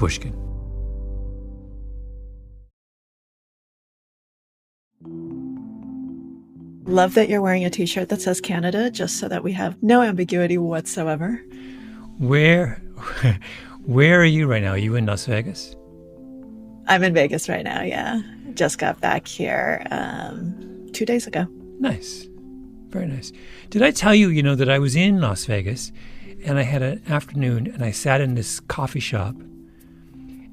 Pushkin. Love that you're wearing a t-shirt that says Canada, just so that we have no ambiguity whatsoever. Where are you right now? Are you in Las Vegas? I'm in Vegas right now, yeah. Just got back here 2 days ago. Nice. Very nice. Did I tell you, that I was in Las Vegas and I had an afternoon and I sat in this coffee shop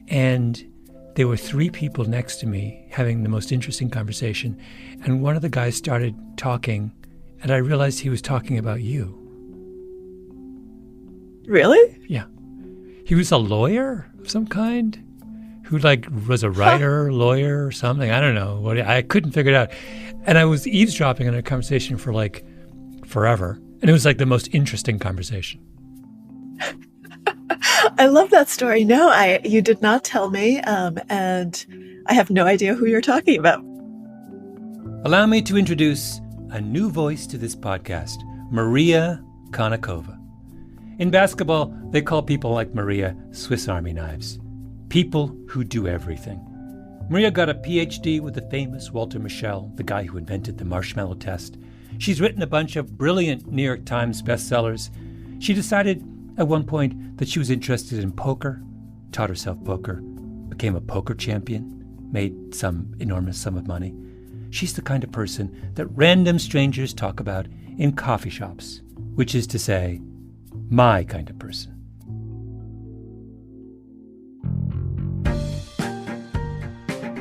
and there were 3 people next to me having the most interesting conversation. And one of the guys started talking and I realized he was talking about you. Really? Yeah. He was a lawyer of some kind who was a writer, lawyer or something. I don't know. I couldn't figure it out. And I was eavesdropping on a conversation for forever. And it was the most interesting conversation. I love that story. No, you did not tell me. And I have no idea who you're talking about. Allow me to introduce a new voice to this podcast, Maria Konnikova. In basketball, they call people like Maria Swiss Army knives. People who do everything. Maria got a PhD with the famous Walter Mischel, the guy who invented the marshmallow test. She's written a bunch of brilliant New York Times bestsellers. She decided at one point that she was interested in poker, taught herself poker, became a poker champion, made some enormous sum of money. She's the kind of person that random strangers talk about in coffee shops, which is to say, my kind of person.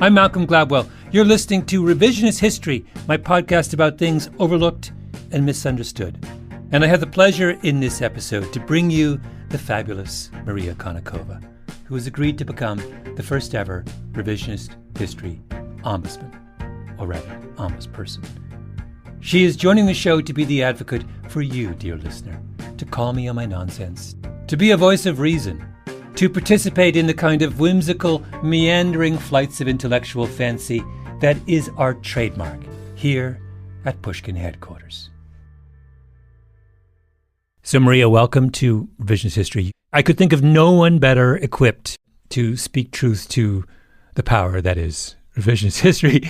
I'm Malcolm Gladwell. You're listening to Revisionist History, my podcast about things overlooked and misunderstood. And I have the pleasure in this episode to bring you the fabulous Maria Konnikova, who has agreed to become the first ever Revisionist History ombudsman, or rather, ombudsperson. She is joining the show to be the advocate for you, dear listener, to call me on my nonsense, to be a voice of reason, to participate in the kind of whimsical, meandering flights of intellectual fancy that is our trademark here at Pushkin headquarters. So Maria, welcome to Revisionist History. I could think of no one better equipped to speak truth to the power that is Revisionist History.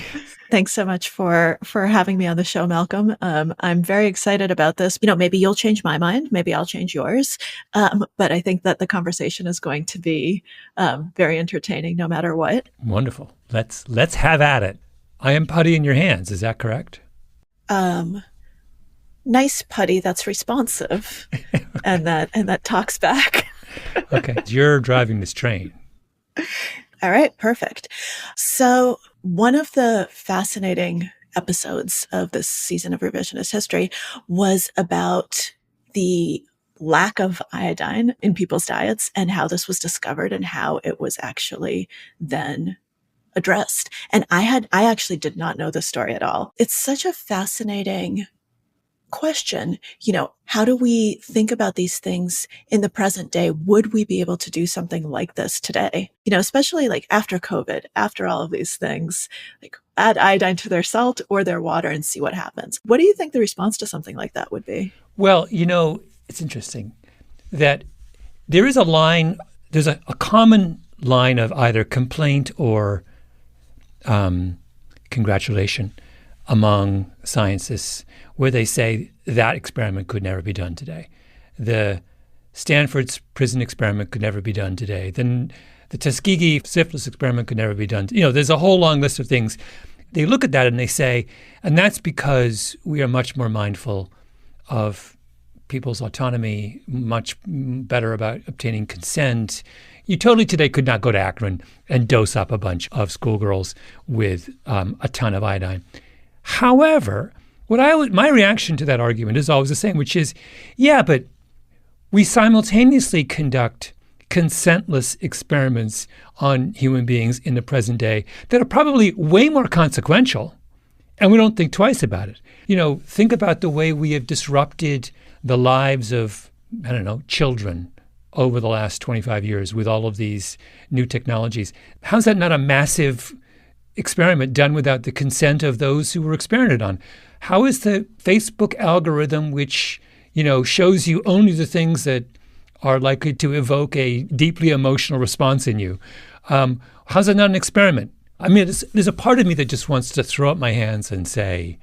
Thanks so much for having me on the show, Malcolm. I'm very excited about this. Maybe you'll change my mind. Maybe I'll change yours. But I think that the conversation is going to be very entertaining no matter what. Wonderful. Let's have at it. I am putty in your hands. Is that correct? Nice putty that's responsive and that talks back. Okay. You're driving this train. All right, perfect. So one of the fascinating episodes of this season of Revisionist History was about the lack of iodine in people's diets and how this was discovered and how it was actually then addressed. And I actually did not know this story at all. It's such a fascinating question. How do we think about these things in the present day? Would we be able to do something like this today? Especially after COVID, after all of these things, add iodine to their salt or their water and see what happens. What do you think the response to something like that would be? Well, it's interesting that there is a line, there's a common line of either complaint or congratulation among scientists where they say that experiment could never be done today. The Stanford's prison experiment could never be done today. Then the Tuskegee syphilis experiment could never be done. There's a whole long list of things. They look at that and they say, and that's because we are much more mindful of people's autonomy, much better about obtaining consent. You totally today could not go to Akron and dose up a bunch of schoolgirls with a ton of iodine. However, my reaction to that argument is always the same, which is, yeah, but we simultaneously conduct consentless experiments on human beings in the present day that are probably way more consequential, and we don't think twice about it. Think about the way we have disrupted the lives of, children over the last 25 years with all of these new technologies. How's that not a massive experiment done without the consent of those who were experimented on? How is the Facebook algorithm, which, shows you only the things that are likely to evoke a deeply emotional response in you. How's that not an experiment? I mean, there's a part of me that just wants to throw up my hands and say,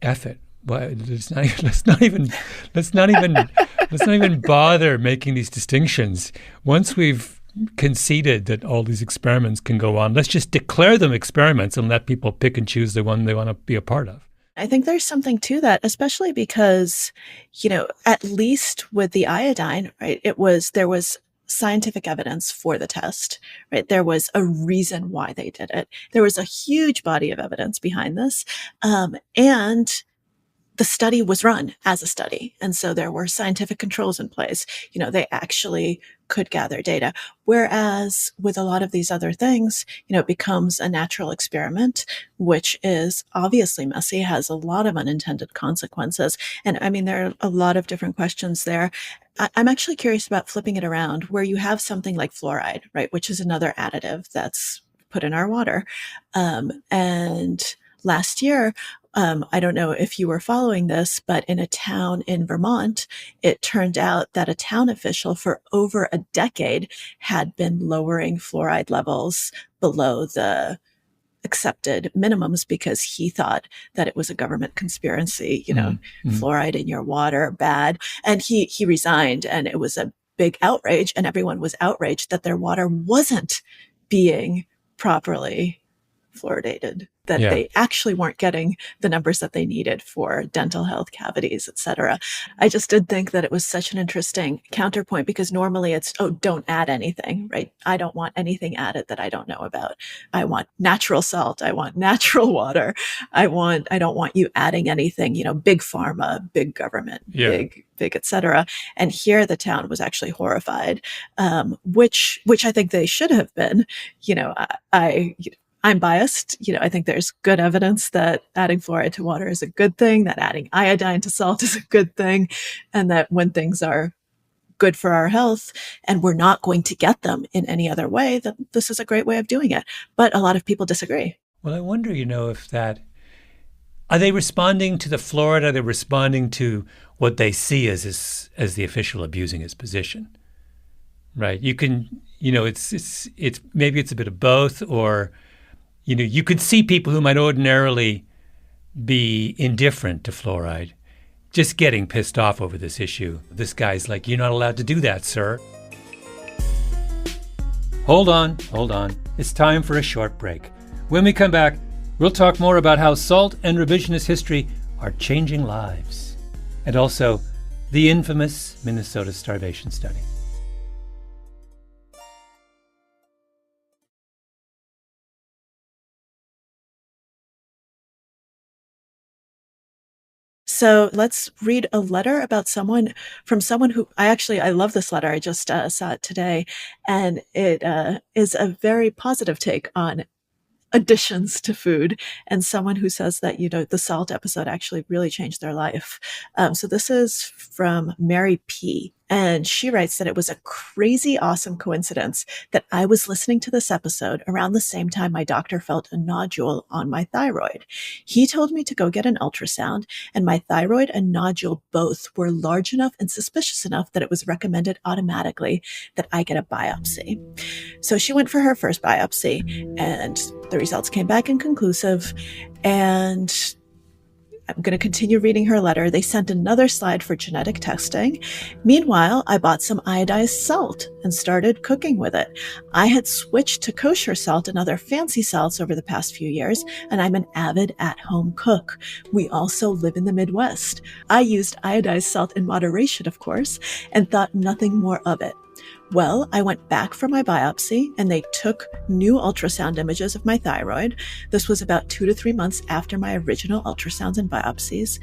F it. But let's not even bother making these distinctions. Once we've conceded that all these experiments can go on, let's just declare them experiments and let people pick and choose the one they want to be a part of. I think there's something to that, especially because, at least with the iodine, right, there was scientific evidence for the test, right? There was a reason why they did it. There was a huge body of evidence behind this. And the study was run as a study. And so there were scientific controls in place. They actually could gather data. Whereas with a lot of these other things, it becomes a natural experiment, which is obviously messy, has a lot of unintended consequences. And I mean, there are a lot of different questions there. I'm actually curious about flipping it around where you have something like fluoride, right, which is another additive that's put in our water. And last year, I don't know if you were following this, but in a town in Vermont, it turned out that a town official for over a decade had been lowering fluoride levels below the accepted minimums because he thought that it was a government conspiracy, fluoride in your water, bad. And he resigned, and it was a big outrage, and everyone was outraged that their water wasn't being properly fluoridated, that they actually weren't getting the numbers that they needed for dental health, cavities, et cetera. I just did think that it was such an interesting counterpoint because normally it's, don't add anything, right? I don't want anything added that I don't know about. I want natural salt. I want natural water. I don't want you adding anything, big pharma, big government, big, et cetera. And here the town was actually horrified, which I think they should have been. I'm biased. I think there's good evidence that adding fluoride to water is a good thing, that adding iodine to salt is a good thing, and that when things are good for our health and we're not going to get them in any other way, that this is a great way of doing it. But a lot of people disagree. Well, I wonder, if are they responding to the fluoride? Are they responding to what they see as the official abusing his position? Right. You can, it's maybe it's a bit of both, or you could see people who might ordinarily be indifferent to fluoride just getting pissed off over this issue. This guy's like, you're not allowed to do that, sir. Hold on. It's time for a short break. When we come back, we'll talk more about how salt and revisionist history are changing lives, and also the infamous Minnesota starvation study. So let's read a letter about someone who I love this letter. I just saw it today, and it is a very positive take on additions to food, and someone who says that, the salt episode actually really changed their life. So this is from Mary P. And she writes that it was a crazy, awesome coincidence that I was listening to this episode around the same time my doctor felt a nodule on my thyroid. He told me to go get an ultrasound, and my thyroid and nodule both were large enough and suspicious enough that it was recommended automatically that I get a biopsy. So she went for her first biopsy, and the results came back inconclusive. And I'm going to continue reading her letter. They sent another slide for genetic testing. Meanwhile, I bought some iodized salt and started cooking with it. I had switched to kosher salt and other fancy salts over the past few years, and I'm an avid at-home cook. We also live in the Midwest. I used iodized salt in moderation, of course, and thought nothing more of it. Well, I went back for my biopsy, and they took new ultrasound images of my thyroid. This was about 2 to 3 months after my original ultrasounds and biopsies.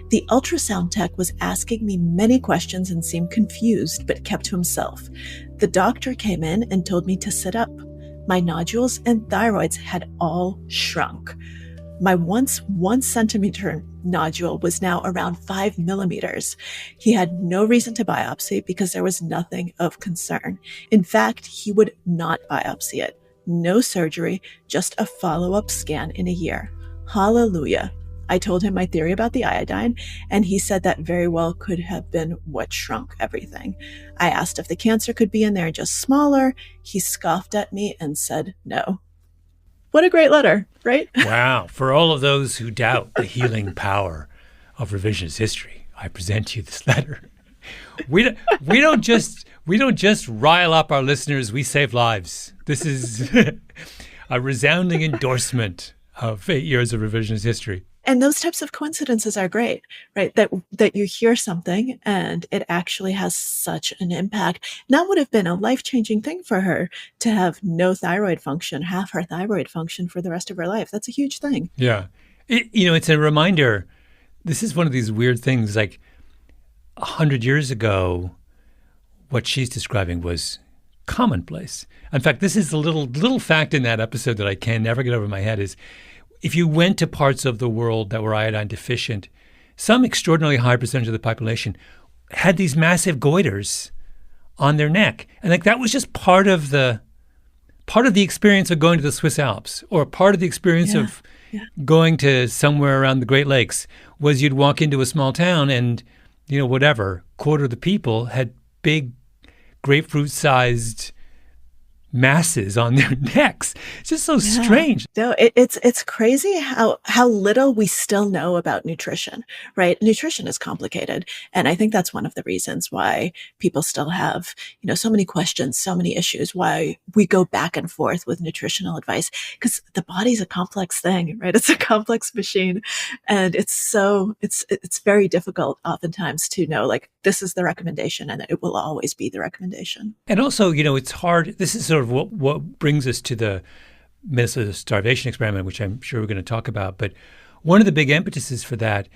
The ultrasound tech was asking me many questions and seemed confused, but kept to himself. The doctor came in and told me to sit up. My nodules and thyroids had all shrunk. My once 1 centimeter nodule was now around 5 millimeters. He had no reason to biopsy because there was nothing of concern. In fact, he would not biopsy it. No surgery, just a follow-up scan in a year. Hallelujah. I told him my theory about the iodine, and he said that very well could have been what shrunk everything. I asked if the cancer could be in there just smaller. He scoffed at me and said no. What a great letter, right? Wow. For all of those who doubt the healing power of revisionist history, I present to you this letter. We don't just rile up our listeners, we save lives. This is a resounding endorsement of 8 years of revisionist history. And those types of coincidences are great, right? That you hear something and it actually has such an impact. And that would have been a life-changing thing for her to have no thyroid function, half her thyroid function for the rest of her life. That's a huge thing. Yeah. It's a reminder. This is one of these weird things. Like 100 years ago, what she's describing was commonplace. In fact, this is the little fact in that episode that I can never get over my head is if you went to parts of the world that were iodine deficient, some extraordinarily high percentage of the population had these massive goiters on their neck. And like that was just part of the experience of going to the Swiss Alps, or part of the experience of going to somewhere around the Great Lakes was you'd walk into a small town and, quarter of the people had big grapefruit-sized masses on their necks. It's just so strange. No, it's crazy how little we still know about nutrition, right? Nutrition is complicated. And I think that's one of the reasons why people still have, so many questions, so many issues, why we go back and forth with nutritional advice, because the body's a complex thing, right? It's a complex machine. And it's very difficult oftentimes to know, like, this is the recommendation and it will always be the recommendation. And also, it's hard. This is sort of what brings us to the Minnesota starvation experiment, which I'm sure we're going to talk about. But one of the big impetuses for that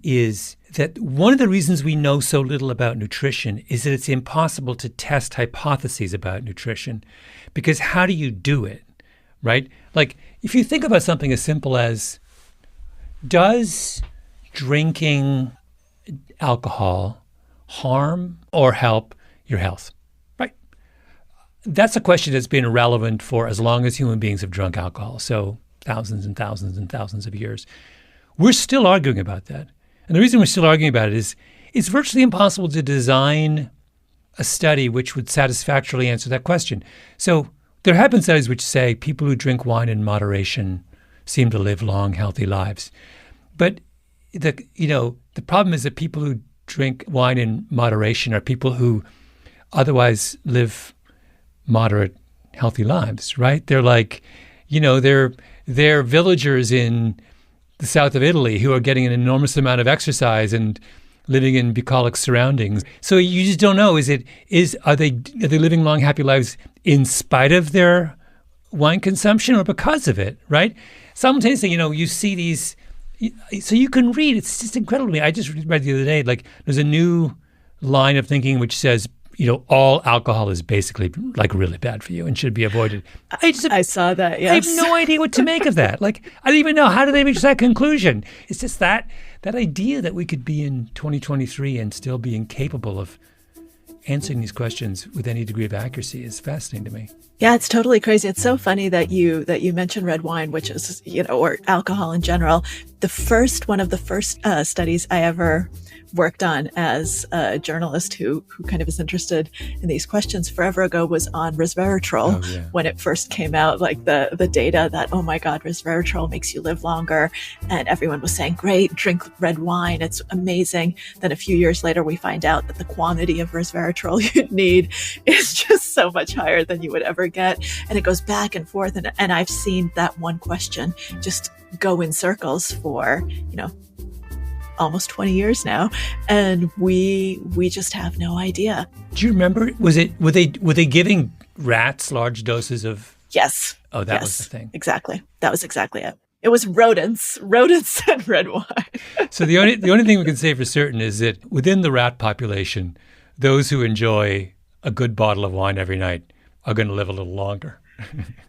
is that one of the reasons we know so little about nutrition is that it's impossible to test hypotheses about nutrition, because how do you do it, right? Like if you think about something as simple as, does drinking alcohol harm or help your health? Right? That's a question that's been relevant for as long as human beings have drunk alcohol, so thousands and thousands and thousands of years. We're still arguing about that. And the reason we're still arguing about it is it's virtually impossible to design a study which would satisfactorily answer that question. So there have been studies which say people who drink wine in moderation seem to live long, healthy lives. But the problem is that people who drink wine in moderation are people who otherwise live moderate, healthy lives, right? They're like, they're villagers in the south of Italy who are getting an enormous amount of exercise and living in bucolic surroundings. So you just don't know, are they living long, happy lives in spite of their wine consumption or because of it, right? Simultaneously, you see these. So you can read, it's just incredible to me. I just read the other day, like there's a new line of thinking which says, all alcohol is basically like really bad for you and should be avoided. I saw that, yes. I have no idea what to make of that. Like, I don't even know, how do they reach that conclusion? It's just that idea that we could be in 2023 and still be incapable of answering these questions with any degree of accuracy is fascinating to me. Yeah, it's totally crazy. It's so funny that you mentioned red wine, which is, or alcohol in general. One of the first studies I ever worked on as a journalist who kind of is interested in these questions forever ago was on resveratrol. Oh, yeah. When it first came out, like the data that, oh my God, resveratrol makes you live longer. And everyone was saying, great, drink red wine. It's amazing. Then a few years later, we find out that the quantity of resveratrol you'd need is just so much higher than you would ever get. And it goes back and forth. And I've seen that one question just go in circles for, almost 20 years now, and we just have no idea. Do you remember? Were they giving rats large doses of? Yes. Oh, that was the thing. Exactly. That was exactly it. It was rodents and red wine. So the only thing we can say for certain is that within the rat population, those who enjoy a good bottle of wine every night are going to live a little longer.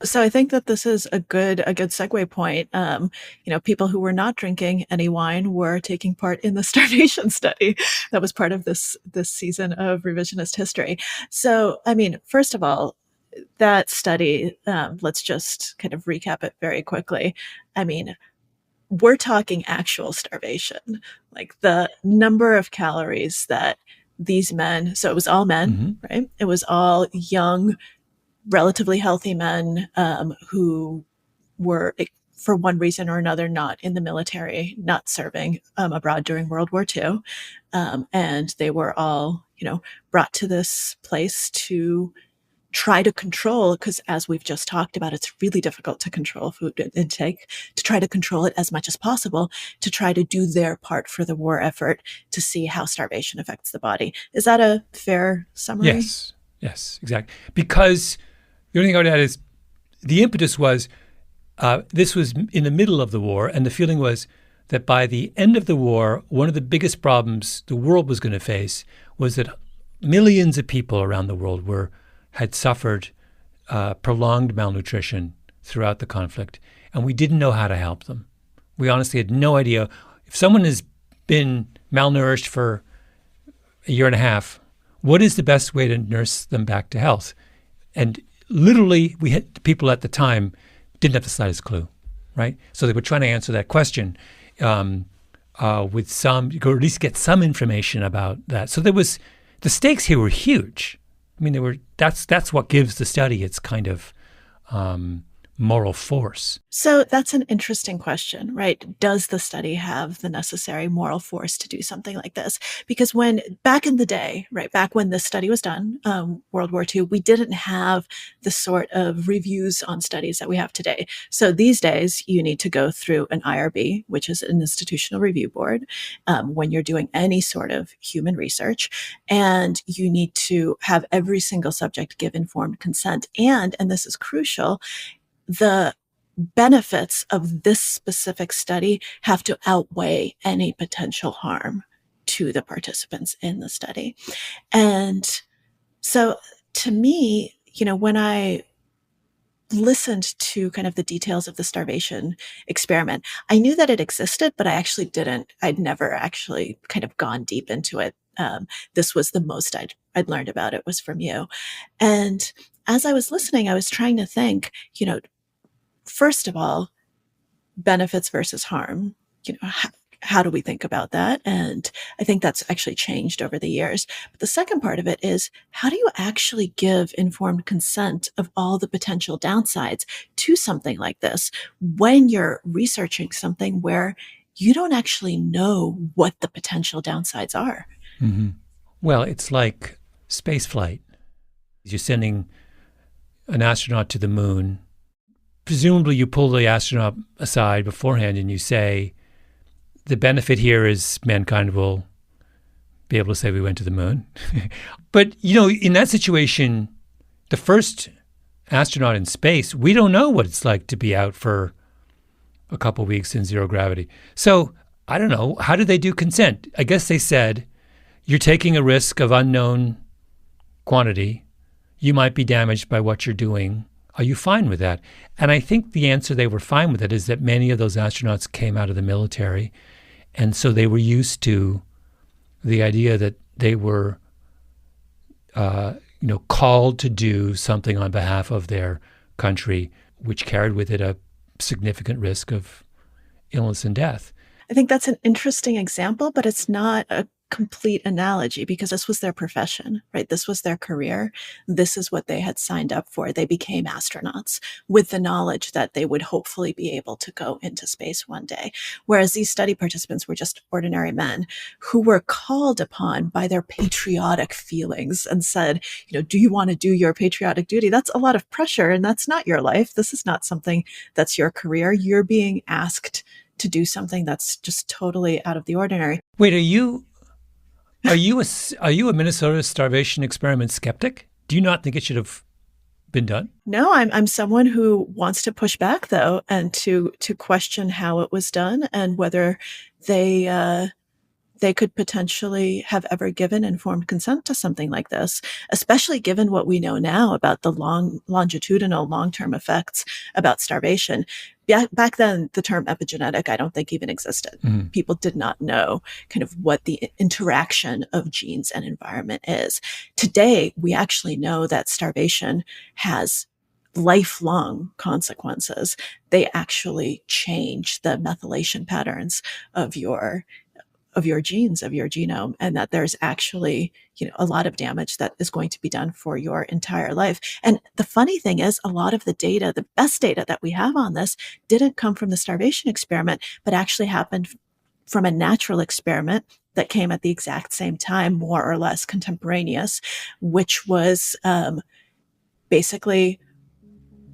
So I think that this is a good segue point. People who were not drinking any wine were taking part in the starvation study that was part of this season of Revisionist History. So, I mean, first of all, that study, let's just kind of recap it very quickly. I mean, we're talking actual starvation, like the number of calories that these men, so it was all men, right? It was all young, relatively healthy men who were, for one reason or another, not in the military, not serving abroad during World War II. And they were all, brought to this place to try to control, because as we've just talked about, it's really difficult to control food intake, to try to control it as much as possible, to try to do their part for the war effort to see how starvation affects the body. Is that a fair summary? Yes, exactly. Because the only thing I would add is the impetus was, this was in the middle of the war, and the feeling was that by the end of the war, one of the biggest problems the world was going to face was that millions of people around the world had suffered prolonged malnutrition throughout the conflict, and we didn't know how to help them. We honestly had no idea. If someone has been malnourished for a year and a half, what is the best way to nurse them back to health? And literally, we had people at the time didn't have the slightest clue, right? So they were trying to answer that question with some, or at least get some information about that. So the stakes here were huge. I mean, that's what gives the study its kind of moral force. So that's an interesting question, right? Does the study have the necessary moral force to do something like this? Because back in the day, right, back when this study was done, World War II, we didn't have the sort of reviews on studies that we have today. So these days, you need to go through an IRB, which is an institutional review board, when you're doing any sort of human research, and you need to have every single subject give informed consent. And this is crucial, the benefits of this specific study have to outweigh any potential harm to the participants in the study. And so to me, when I listened to kind of the details of the starvation experiment, I knew that it existed, but I'd never actually kind of gone deep into it. This was the most I'd learned about it was from you. And as I was listening, I was trying to think, first of all, benefits versus harm. How do we think about that? And I think that's actually changed over the years. But the second part of it is, how do you actually give informed consent of all the potential downsides to something like this when you're researching something where you don't actually know what the potential downsides are? Mm-hmm. Well, it's like space flight. You're sending an astronaut to the moon. Presumably you pull the astronaut aside beforehand and you say, the benefit here is mankind will be able to say we went to the moon. But, in that situation, the first astronaut in space, we don't know what it's like to be out for a couple weeks in zero gravity. So I don't know. How did they do consent? I guess they said, you're taking a risk of unknown quantity. You might be damaged by what you're doing. Are you fine with that? And I think the answer they were fine with it is that many of those astronauts came out of the military. And so they were used to the idea that they were, called to do something on behalf of their country, which carried with it a significant risk of illness and death. I think that's an interesting example, but it's not a complete analogy, because this was their profession, right? This was their career. This is what they had signed up for. They became astronauts with the knowledge that they would hopefully be able to go into space one day. Whereas these study participants were just ordinary men who were called upon by their patriotic feelings and said, do you want to do your patriotic duty? That's a lot of pressure, and that's not your life. This is not something that's your career. You're being asked to do something that's just totally out of the ordinary. Wait, are you a Minnesota starvation experiment skeptic? Do you not think it should have been done? No, I'm someone who wants to push back, though, and to question how it was done and whether they could potentially have ever given informed consent to something like this, especially given what we know now about the longitudinal long-term effects about starvation. Back then, the term epigenetic, I don't think even existed. Mm-hmm. People did not know kind of what the interaction of genes and environment is. Today, we actually know that starvation has lifelong consequences. They actually change the methylation patterns of your genes, of your genome, and that there's actually, a lot of damage that is going to be done for your entire life. And the funny thing is, a lot of the data, the best data that we have on this, didn't come from the starvation experiment, but actually happened from a natural experiment that came at the exact same time, more or less contemporaneous, which was basically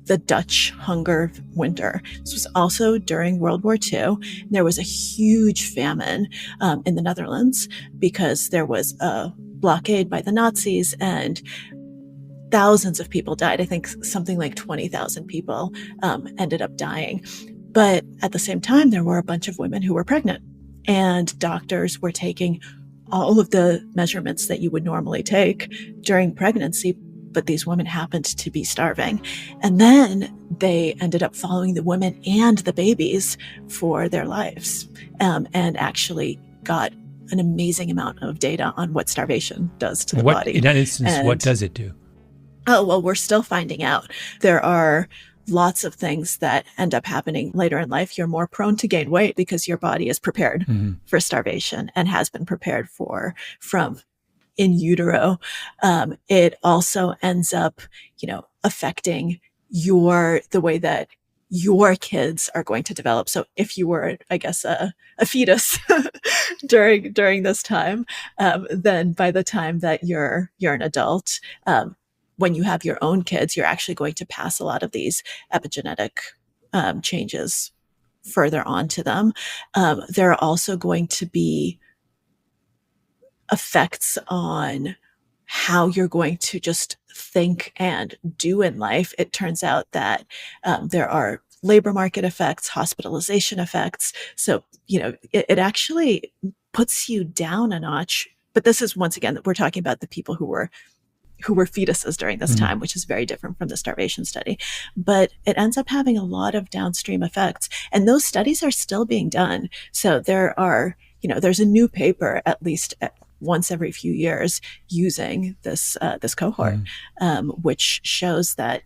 the Dutch hunger winter. This was also during World War II. There was a huge famine in the Netherlands because there was a blockade by the Nazis and thousands of people died. I think something like 20,000 people ended up dying. But at the same time, there were a bunch of women who were pregnant, and doctors were taking all of the measurements that you would normally take during pregnancy, but these women happened to be starving. And then they ended up following the women and the babies for their lives, and actually got an amazing amount of data on what starvation does to the body. In that instance, what does it do? Oh, well, we're still finding out. There are lots of things that end up happening later in life. You're more prone to gain weight because your body is prepared for starvation and has been prepared from in utero. It also ends up, affecting the way that your kids are going to develop. So if you were, I guess, a fetus during this time, then by the time that you're an adult, when you have your own kids, you're actually going to pass a lot of these epigenetic changes further on to them. There are also going to be effects on how you're going to just think and do in life. It turns out that there are labor market effects, hospitalization effects. So, it actually puts you down a notch. But this is, once again, we're talking about the people who were fetuses during this time, which is very different from the starvation study. But it ends up having a lot of downstream effects. And those studies are still being done. So there are, there's a new paper at least once every few years using this cohort, which shows that,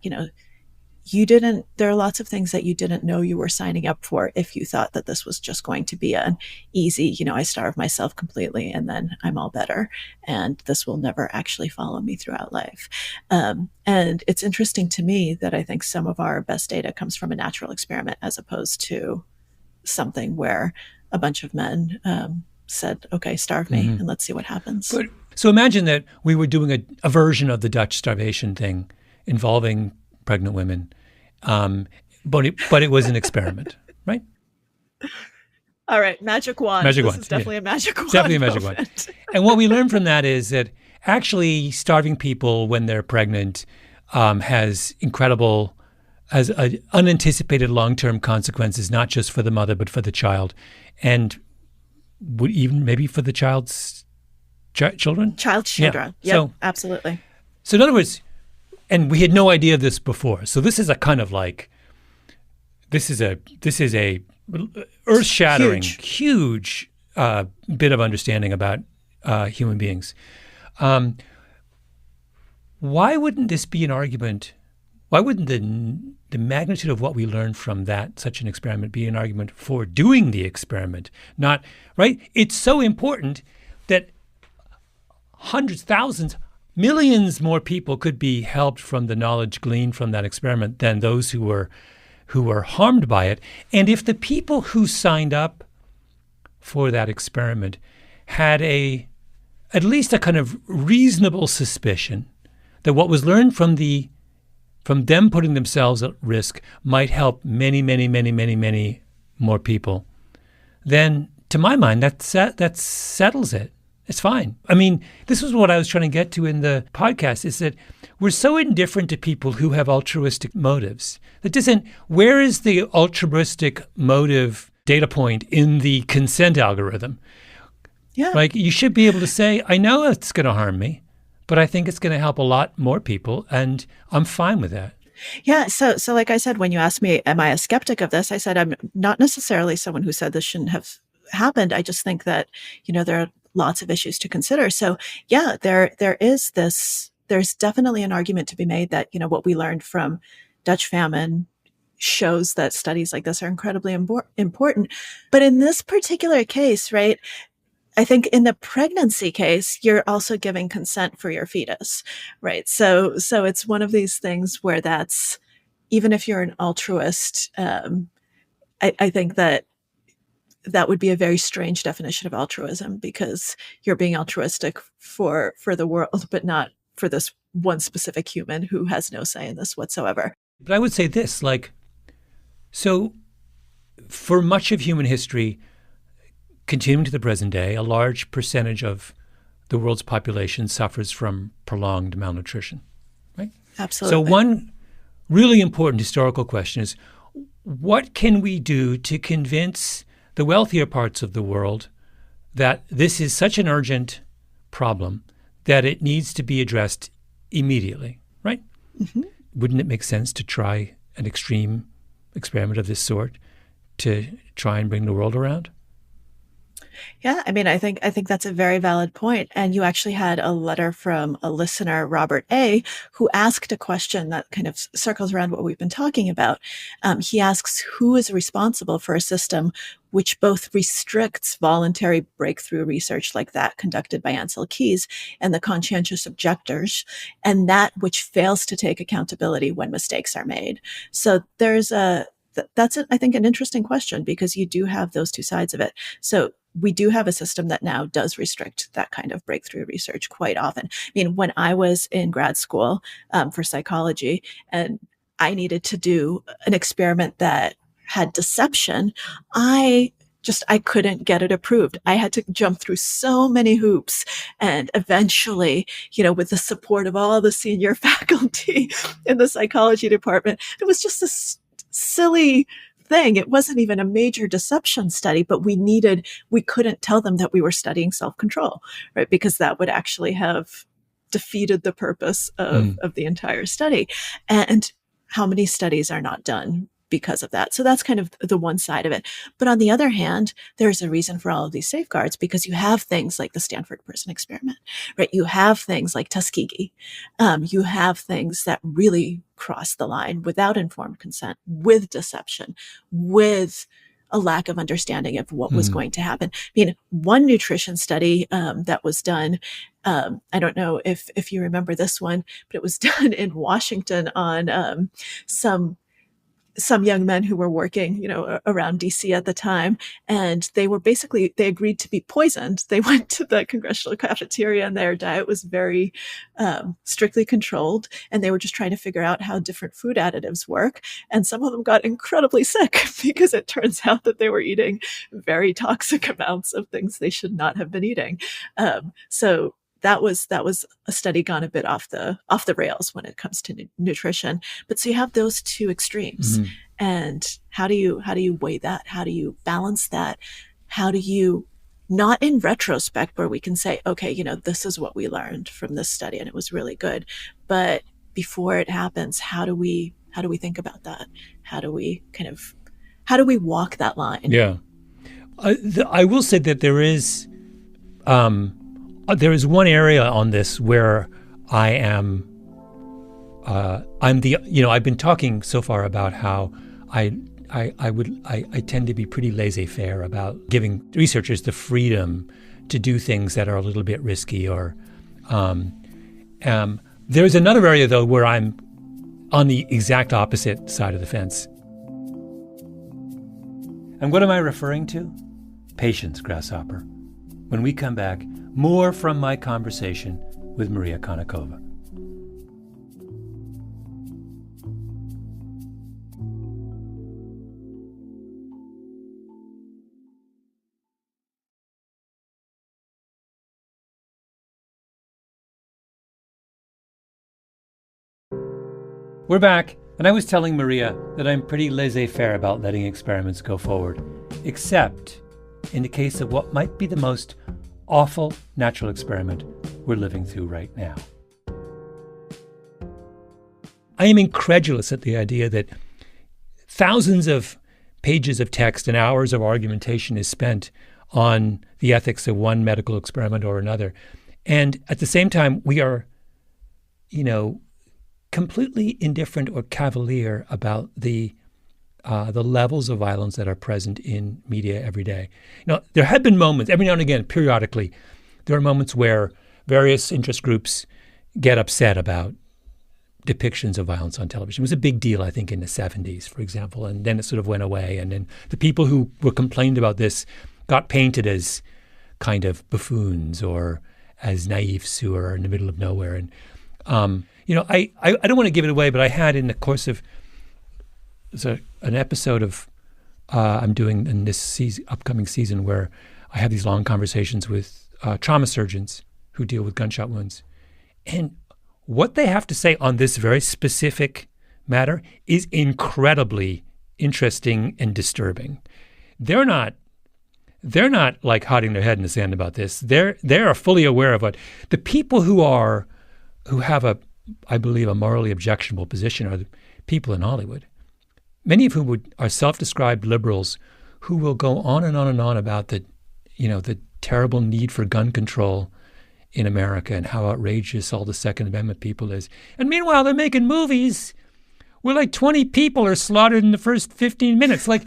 there are lots of things that you didn't know you were signing up for if you thought that this was just going to be an easy, I starve myself completely and then I'm all better. And this will never actually follow me throughout life. And it's interesting to me that I think some of our best data comes from a natural experiment as opposed to something where a bunch of men said, okay, starve me and let's see what happens. So imagine that we were doing a version of the Dutch starvation thing involving pregnant women, but it was an experiment, right? All right, magic wand. This is definitely a magic wand. Definitely a magic wand. And what we learned from that is that actually starving people when they're pregnant has unanticipated long-term consequences, not just for the mother but for the child, and would even maybe for the child's children. Child's children. Yeah. Yep, absolutely. So in other words. And we had no idea of this before. So this is a kind of this is a earth-shattering, huge bit of understanding about human beings. Why wouldn't this be an argument? Why wouldn't the magnitude of what we learned from such an experiment be an argument for doing the experiment? Not, right? It's so important that hundreds, thousands, millions more people could be helped from the knowledge gleaned from that experiment than those who were harmed by it. And if the people who signed up for that experiment had at least a kind of reasonable suspicion that what was learned from them putting themselves at risk might help many, many, many, many, many more people, then to my mind that settles it. It's fine. I mean, this is what I was trying to get to in the podcast, is that we're so indifferent to people who have altruistic motives. Where is the altruistic motive data point in the consent algorithm? Yeah. Like, you should be able to say, I know it's going to harm me, but I think it's going to help a lot more people, and I'm fine with that. Yeah. So like I said, when you asked me, am I a skeptic of this? I said, I'm not necessarily someone who said this shouldn't have happened. I just think that, there are lots of issues to consider. So yeah, there's definitely an argument to be made that, what we learned from Dutch famine shows that studies like this are incredibly important. But in this particular case, right, I think in the pregnancy case, you're also giving consent for your fetus, right? So it's one of these things where that's, even if you're an altruist, I think that would be a very strange definition of altruism, because you're being altruistic for the world, but not for this one specific human who has no say in this whatsoever. But I would say this, so for much of human history, continuing to the present day, a large percentage of the world's population suffers from prolonged malnutrition, right? Absolutely. So one really important historical question is, what can we do to convince the wealthier parts of the world that this is such an urgent problem that it needs to be addressed immediately, right? Mm-hmm. Wouldn't it make sense to try an extreme experiment of this sort to try and bring the world around? Yeah, I mean, I think that's a very valid point. And you actually had a letter from a listener, Robert A., who asked a question that kind of circles around what we've been talking about. He asks, who is responsible for a system which both restricts voluntary breakthrough research like that conducted by Ansel Keys and the conscientious objectors, and that which fails to take accountability when mistakes are made? So that's, I think, an interesting question, because you do have those two sides of it. So we do have a system that now does restrict that kind of breakthrough research quite often. I mean, when I was in grad school for psychology, and I needed to do an experiment that had deception, I couldn't get it approved. I had to jump through so many hoops. And eventually, with the support of all the senior faculty in the psychology department, it was just this silly thing. It wasn't even a major deception study, but we couldn't tell them that we were studying self-control, right? Because that would actually have defeated the purpose of the entire study. And how many studies are not done because of that? So that's kind of the one side of it. But on the other hand, there's a reason for all of these safeguards, because you have things like the Stanford Prison Experiment, right? You have things like Tuskegee. You have things that really cross the line without informed consent, with deception, with a lack of understanding of what was going to happen. I mean, one nutrition study that was done, I don't know if you remember this one, but it was done in Washington on some young men who were working, around DC at the time. And they agreed to be poisoned. They went to the congressional cafeteria, and their diet was very strictly controlled. And they were just trying to figure out how different food additives work. And some of them got incredibly sick because it turns out that they were eating very toxic amounts of things they should not have been eating. So that was a study gone a bit off the rails when it comes to nutrition. But so you have those two extremes, and how do you weigh that? How do you balance that? How do you, not in retrospect where we can say, okay, this is what we learned from this study and it was really good, but before it happens, how do we think about that? How do we walk that line? Yeah, I will say that there is one area on this where I'm I've been talking so far about how I tend to be pretty laissez-faire about giving researchers the freedom to do things that are a little bit risky. Or there's another area, though, where I'm on the exact opposite side of the fence. And what am I referring to? Patience, Grasshopper. When we come back, more from my conversation with Maria Konnikova. We're back, and I was telling Maria that I'm pretty laissez-faire about letting experiments go forward, except in the case of what might be the most awful natural experiment we're living through right now. I am incredulous at the idea that thousands of pages of text and hours of argumentation is spent on the ethics of one medical experiment or another. And at the same time, we are, completely indifferent or cavalier about the levels of violence that are present in media every day. There have been moments, every now and again, periodically, there are moments where various interest groups get upset about depictions of violence on television. It was a big deal, I think, in the 70s, for example, and then it sort of went away. And then the people who were complained about this got painted as kind of buffoons or as naifs who are in the middle of nowhere. And, I don't want to give it away, but I had in the course of an episode of I'm doing in this upcoming season where I have these long conversations with trauma surgeons who deal with gunshot wounds. And what they have to say on this very specific matter is incredibly interesting and disturbing. They're not like hiding their head in the sand about this. They are fully aware of it. The people who have I believe, a morally objectionable position are the people in Hollywood. Many of whom are self-described liberals who will go on and on and on about the terrible need for gun control in America and how outrageous all the Second Amendment people is. And meanwhile, they're making movies where like 20 people are slaughtered in the first 15 minutes. Like,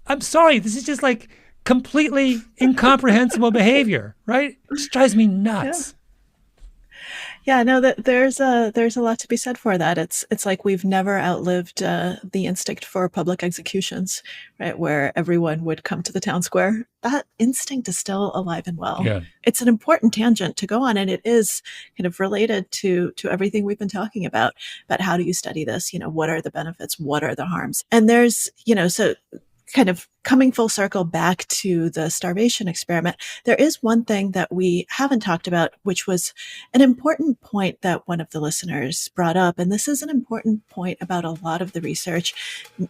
I'm sorry, this is just like completely incomprehensible behavior, right? It just drives me nuts. Yeah, no, there's a lot to be said for that. It's like we've never outlived the instinct for public executions, right? Where everyone would come to the town square. That instinct is still alive and well. Yeah. It's an important tangent to go on, and it is kind of related to everything we've been talking about how do you study this? What are the benefits? What are the harms? And there's, so kind of coming full circle back to the starvation experiment, there is one thing that we haven't talked about, which was an important point that one of the listeners brought up. And this is an important point about a lot of the research,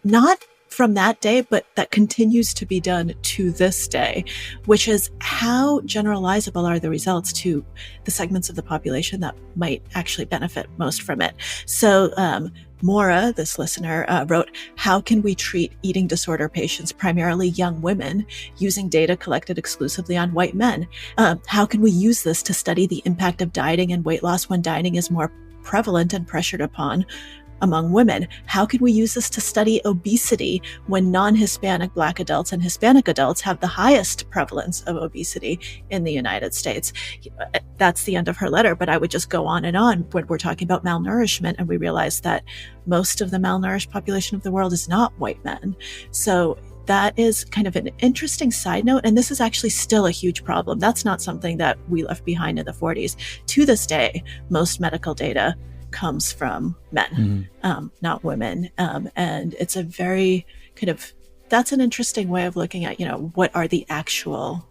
not from that day, but that continues to be done to this day, which is how generalizable are the results to the segments of the population that might actually benefit most from it. So, Maura, this listener, wrote, how can we treat eating disorder patients, primarily young women, using data collected exclusively on white men? How can we use this to study the impact of dieting and weight loss when dieting is more prevalent and pressured upon among women? How can we use this to study obesity when non-Hispanic Black adults and Hispanic adults have the highest prevalence of obesity in the United States? That's the end of her letter, but I would just go on and on when we're talking about malnourishment, and we realize that most of the malnourished population of the world is not white men. So that is kind of an interesting side note, and this is actually still a huge problem. That's not something that we left behind in the 40s. To this day, most medical data comes from men, not women. And it's a very that's an interesting way of looking at, what are the actual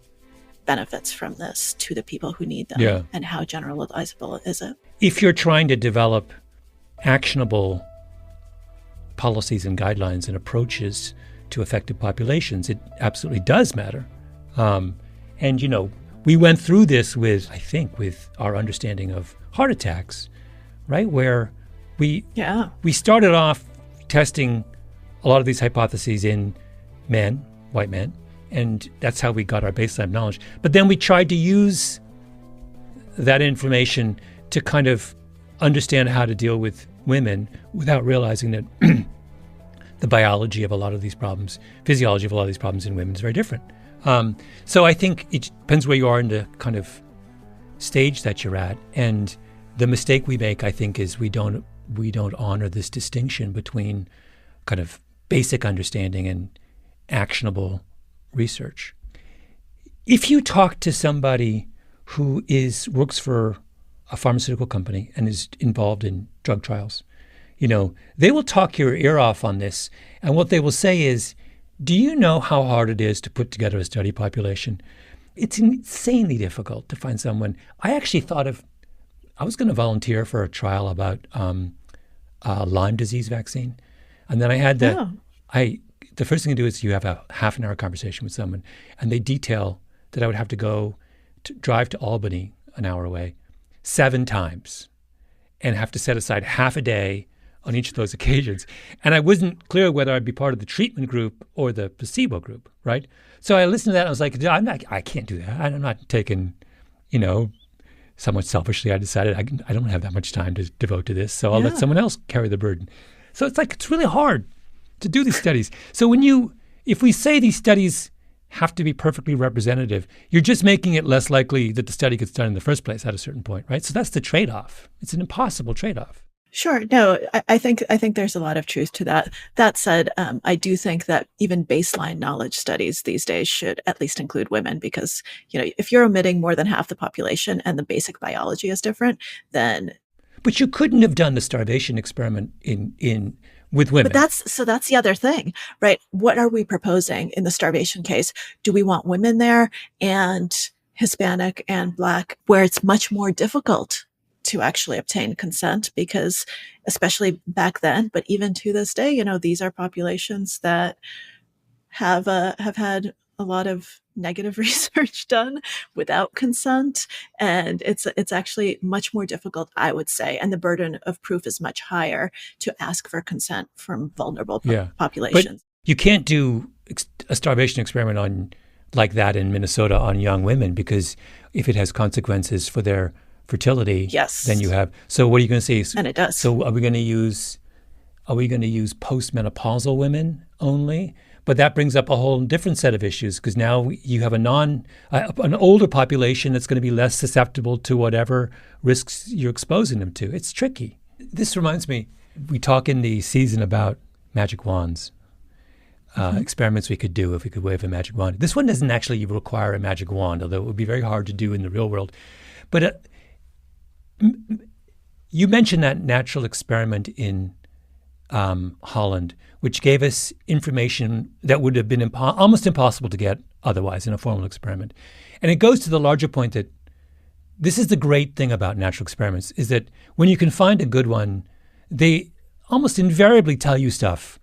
benefits from this to the people who need them, and how generalizable is it? If you're trying to develop actionable policies and guidelines and approaches to affected populations, it absolutely does matter. And, we went through this with our understanding of heart attacks, right? Where we started off testing a lot of these hypotheses in men, white men, and that's how we got our baseline knowledge. But then we tried to use that information to kind of understand how to deal with women without realizing that the biology of a lot of these problems, physiology of a lot of these problems in women is very different. So I think it depends where you are in the kind of stage that you're at. And the mistake we make, I think, is we don't honor this distinction between kind of basic understanding and actionable research. If you talk to somebody who works for a pharmaceutical company and is involved in drug trials, they will talk your ear off on this. And what they will say is, do you know how hard it is to put together a study population? It's insanely difficult to find someone. I actually I was going to volunteer for a trial about Lyme disease vaccine. And then I had the first thing to do is you have a half an hour conversation with someone, and they detail that I would have to drive to Albany, an hour away, 7 times, and have to set aside half a day on each of those occasions. And I wasn't clear whether I'd be part of the treatment group or the placebo group, right? So I listened to that and I was like, I can't do that. I'm not taking, somewhat selfishly, I decided I don't have that much time to devote to this, so I'll let someone else carry the burden. So it's really hard to do these studies. So if we say these studies have to be perfectly representative, you're just making it less likely that the study gets done in the first place at a certain point, right? So that's the trade-off. It's an impossible trade-off. Sure. No, I think there's a lot of truth to that. That said, I do think that even baseline knowledge studies these days should at least include women, because, if you're omitting more than half the population and the basic biology is different, then. But you couldn't have done the starvation experiment with women. But that's the other thing, right? What are we proposing in the starvation case? Do we want women there and Hispanic and Black, where it's much more difficult to actually obtain consent, because especially back then, but even to this day, these are populations that have had a lot of negative research done without consent. And it's actually much more difficult, I would say. And the burden of proof is much higher to ask for consent from vulnerable populations. But you can't do a starvation experiment like that in Minnesota on young women, because if it has consequences for their fertility, then you have. So what are you going to say? And it does. So are we going to use postmenopausal women only? But that brings up a whole different set of issues, because now you have an older population that's going to be less susceptible to whatever risks you're exposing them to. It's tricky. This reminds me, we talk in the season about magic wands, experiments we could do if we could wave a magic wand. This one doesn't actually require a magic wand, although it would be very hard to do in the real world. But you mentioned that natural experiment in Holland, which gave us information that would have been almost impossible to get otherwise in a formal experiment. And it goes to the larger point that this is the great thing about natural experiments, is that when you can find a good one, they almost invariably tell you stuff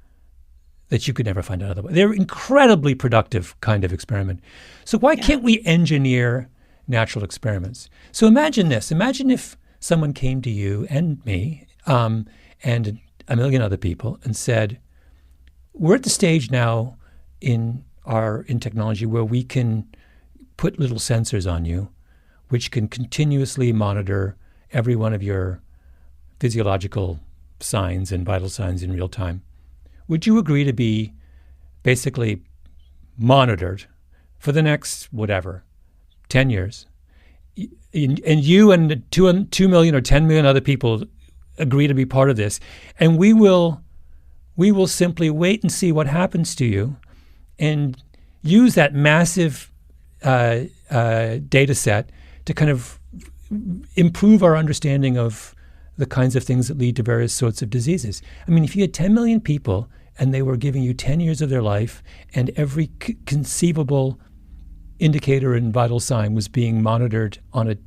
that you could never find out otherwise. They're incredibly productive kind of experiment. So why can't we engineer natural experiments? So imagine this. Imagine if someone came to you and me and a million other people and said, we're at the stage now in technology where we can put little sensors on you, which can continuously monitor every one of your physiological signs and vital signs in real time. Would you agree to be basically monitored for the next, 10 years? And you and 2 million or 10 million other people agree to be part of this, and we will simply wait and see what happens to you, and use that massive data set to kind of improve our understanding of the kinds of things that lead to various sorts of diseases. I mean, if you had 10 million people and they were giving you 10 years of their life, and every conceivable indicator and vital sign was being monitored on a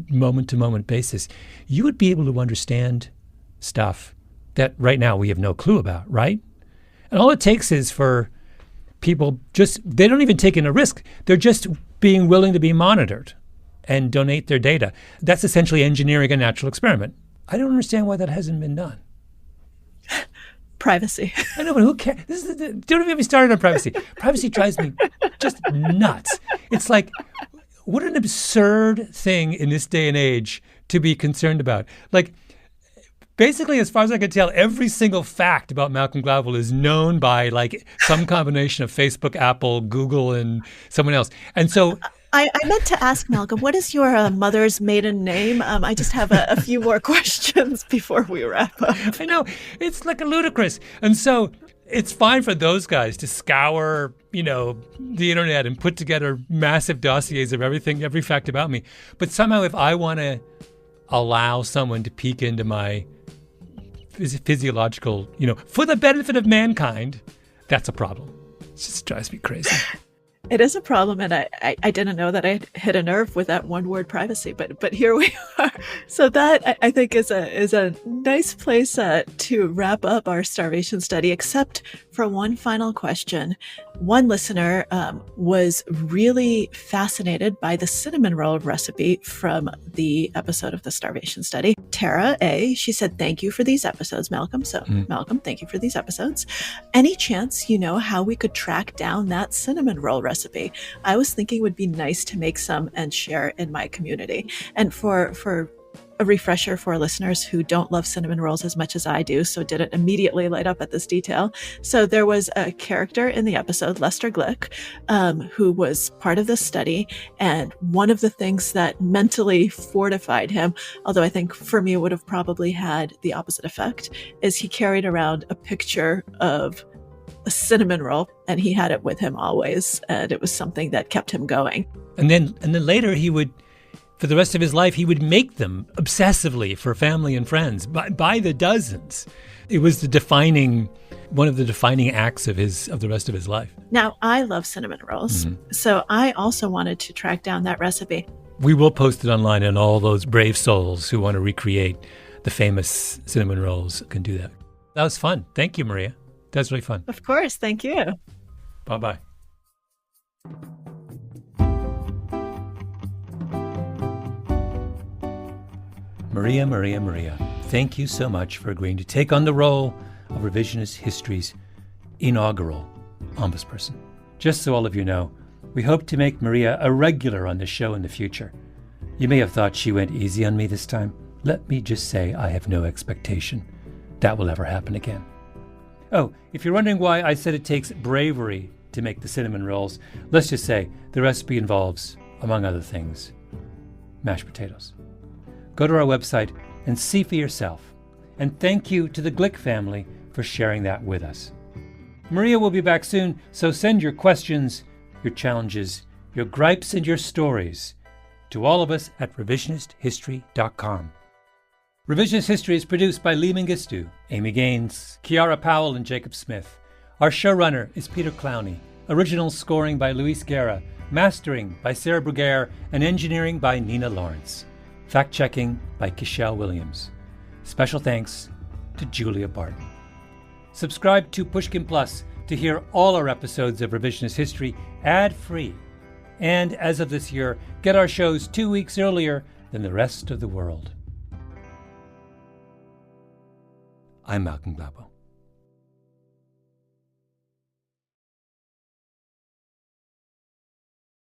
moment-to-moment basis, you would be able to understand stuff that right now we have no clue about, right? And all it takes is for people they don't even take in a risk. They're just being willing to be monitored and donate their data. That's essentially engineering a natural experiment. I don't understand why that hasn't been done. Privacy. I know, but who cares? Don't even get me started on privacy. Privacy drives me just nuts. It's like, what an absurd thing in this day and age to be concerned about. Like, basically, as far as I can tell, every single fact about Malcolm Gladwell is known by some combination of Facebook, Apple, Google, and someone else. And so I meant to ask, Malcolm, what is your mother's maiden name? I just have a few more questions before we wrap up. I know. It's ludicrous. And so it's fine for those guys to scour, the internet and put together massive dossiers of everything, every fact about me. But somehow if I want to allow someone to peek into my physiological, for the benefit of mankind, that's a problem. It just drives me crazy. It is a problem, and I didn't know that I hit a nerve with that one word, privacy, but here we are. So that, I think, is a nice place to wrap up our starvation study, except for one final question. One listener was really fascinated by the cinnamon roll recipe from the episode of the Starvation study. Tara A., she said, "Thank you for these episodes, Malcolm." So, Malcolm, thank you for these episodes. Any chance you know how we could track down that cinnamon roll recipe? I was thinking it would be nice to make some and share in my community. And for a refresher for listeners who don't love cinnamon rolls as much as I do, so didn't immediately light up at this detail. So there was a character in the episode, Lester Glick, who was part of this study. And one of the things that mentally fortified him, although I think for me it would have probably had the opposite effect, is he carried around a picture of a cinnamon roll, and he had it with him always. And it was something that kept him going. And then later he would, for the rest of his life, he would make them obsessively for family and friends by the dozens. It was one of the defining acts of the rest of his life. Now, I love cinnamon rolls, so I also wanted to track down that recipe. We will post it online, and all those brave souls who want to recreate the famous cinnamon rolls can do that. That was fun. Thank you, Maria. That was really fun. Of course. Thank you. Bye-bye. Maria, thank you so much for agreeing to take on the role of Revisionist History's inaugural ombudsperson. Just so all of you know, we hope to make Maria a regular on the show in the future. You may have thought she went easy on me this time. Let me just say I have no expectation that will ever happen again. Oh, if you're wondering why I said it takes bravery to make the cinnamon rolls, let's just say the recipe involves, among other things, mashed potatoes. Go to our website and see for yourself. And thank you to the Glick family for sharing that with us. Maria will be back soon, so send your questions, your challenges, your gripes, and your stories to all of us at revisionisthistory.com. Revisionist History is produced by Lee Mengistu, Amy Gaines, Kiara Powell, and Jacob Smith. Our showrunner is Peter Clowney. Original scoring by Luis Guerra, mastering by Sarah Bruguiere, and engineering by Nina Lawrence. Fact-checking by Kishelle Williams. Special thanks to Julia Barton. Subscribe to Pushkin Plus to hear all our episodes of Revisionist History ad-free. And as of this year, get our shows 2 weeks earlier than the rest of the world. I'm Malcolm Gladwell.